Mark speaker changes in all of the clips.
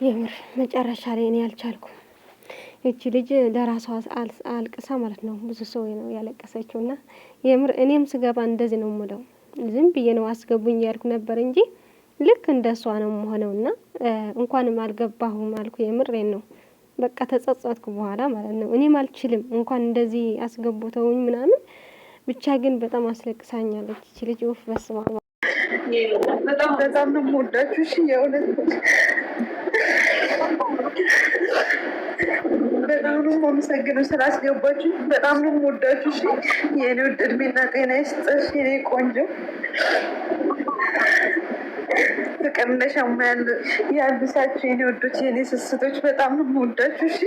Speaker 1: የምር መጨረሻ ላይ እኔ አልቻልኩም። እቺ ልጅ ለራሷ አልቅሳ ማለት ነው ብዙ ሰው ነው ያለቀሰችው። እና የምር እኔም ስገባ እንደዚህ ነው የምለው። ዝም ብዬ ነው አስገቡኝ ያልኩ ነበር እንጂ ልክ እንደሷ ነው የምሆነው። እና እንኳንም አልገባሁም አልኩ። የምሬን ነው። በቃ ተጸጸትኩ በኋላ ማለት ነው። እኔም አልችልም እንኳን እንደዚህ አስገቡተውኝ ምናምን። ብቻ ግን በጣም አስለቅሳኛለች እቺ ልጅ። ኡፍ በስመ አብ።
Speaker 2: በጣም ነው የምወዳችሁ። እሺ የእውነት በጣም ነው የማመሰግነው ስላስገባችሁ። በጣም ነው የምወዳችሁ። እሺ የኔ ውድ እድሜና ጤና ይስጥሽ የኔ ቆንጆ። ፍቅር እንደሻማ ያልብሳችሁ የኔ ወዶች፣ የኔ ስስቶች። በጣም ነው የምወዳችሁ። እሺ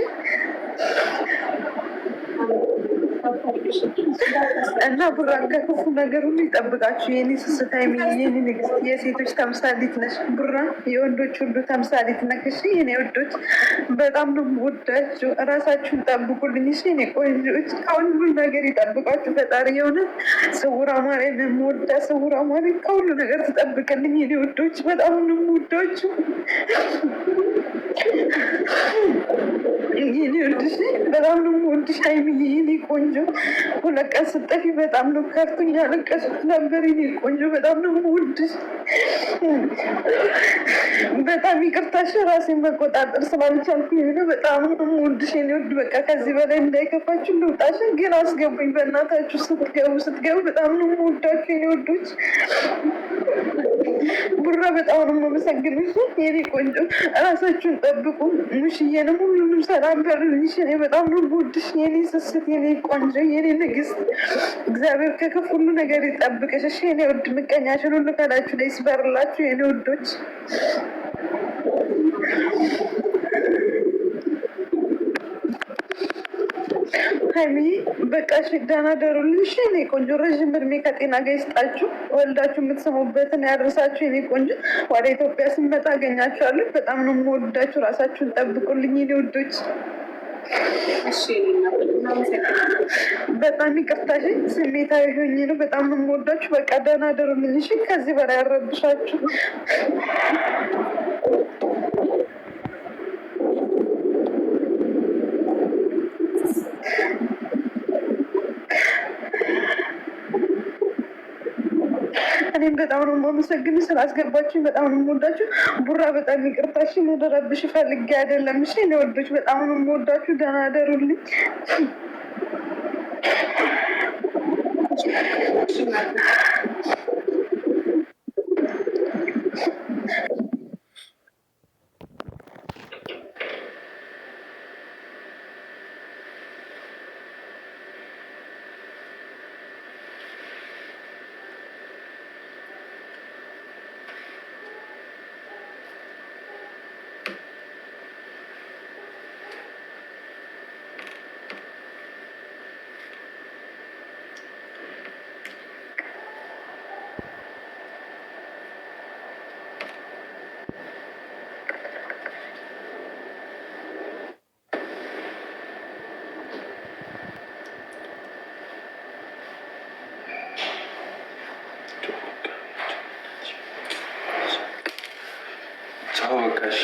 Speaker 2: እና ቡራን ከክፉ ነገር ሁሉ ይጠብቃችሁ የኔ ስስት ሀይሚ፣ የኔ ንግስት፣ የሴቶች ተምሳሌት ነሽ። ቡራ የወንዶች ሁሉ ተምሳሌት ነሽ የኔ ወዶች። በጣም ነው የምወዳችሁ። እራሳችሁን ጠብቁልኝ እሺ የኔ ቆንጆች። ከሁሉ ነገር ይጠብቃችሁ ፈጣሪ። የሆነ ስውራ ማርያም የምወዳ ስውራ ማርያም ከሁሉ ነገር ትጠብቅልኝ የኔ ወዶች። በጣም ነው የምወዳችሁ የኔ ወድሽ። በጣም ነው የምወድሽ ሀይሚዬ የኔ ቆንጆ። ሁለት ቀን ስጠፊ በጣም ነው ከፍቶኝ ያለቀስኩት ነበር የኔ ቆንጆ። በጣም ነው የምወድሽ። በጣም ይቅርታሽ ራሴን መቆጣጠር ስላልቻልኩ የሆነ በጣም ነው የምወድሽ የኔ ውድ። በቃ ከዚህ በላይ እንዳይከፋችሁ ልውጣሽ፣ ግን አስገቡኝ በእናታችሁ። ስትገቡ በጣም ነው የምወዳችሁ የኔ ወዶች። ቡራ በጣም ነው የማመሰግንሽ የኔ ቆንጆ። ራሳችሁን ጠብቁ። ሙሽዬንም ሁሉንም ሰላም በልልሽ። እኔ በጣም ነው የምወድሽ የኔ ስስት፣ የኔ ቆንጆ፣ የኔ ንግስት። እግዚአብሔር ከክፉ ሁሉ ነገር ይጠብቅሽ እሺ የኔ ውድ። ምቀኛሽን ሁሉ ከላችሁ ላይ ይስበርላችሁ የኔ ውዶች። ሀይሚ በቃ እሺ፣ ደህና ደሩልሽ የኔ ቆንጆ። ረዥም እድሜ ከጤና ጋር ይስጣችሁ። ወልዳችሁ የምትሰሙበትን ያድርሳችሁ የኔ ቆንጆ። ወደ ኢትዮጵያ ስንመጣ አገኛችኋለሁ። በጣም ነው የምወዳችሁ። ራሳችሁን ጠብቁልኝ የኔ ውዶች። በጣም ይቅርታሽ፣ ስሜታዊ ሆኜ ነው። በጣም ነው የምወዳችሁ። በቃ ደህና ደሩልኝ እሺ። ከዚህ በላይ ያረብሻችሁ። እኔም በጣም ነው የማመሰግን ስላስገባችሁኝ። በጣም ነው የምወዳችሁ። ቡራ በጣም ይቅርታሽ፣ ልረብሽ ፈልጌ አይደለም እሺ። እኔ ወዶች በጣም ነው የምወዳችሁ። ደህና አደሩልኝ።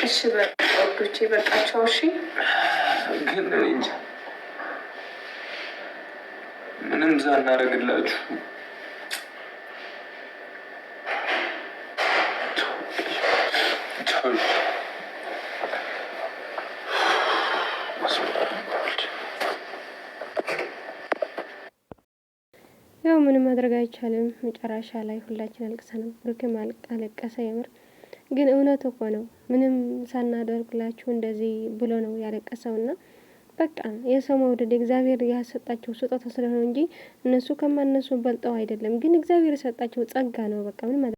Speaker 3: እሺ በቃ በቃቸው። እሺ
Speaker 4: ግን እኔ እንጃ ምንም ሳናደርግላችሁ
Speaker 1: ያው ምንም ማድረግ አይቻልም። መጨረሻ ላይ ሁላችን አልቅሰናል። ብሩክም አለቀሰ። የምር ግን እውነት እኮ ነው። ምንም ሳናደርግላችሁ እንደዚህ ብሎ ነው ያለቀሰውና በቃ የሰው መውደድ እግዚአብሔር ያሰጣቸው ስጦታ ስለሆነ እንጂ እነሱ ከማነሱ በልጠው አይደለም። ግን እግዚአብሔር የሰጣቸው ጸጋ ነው። በቃ ምንም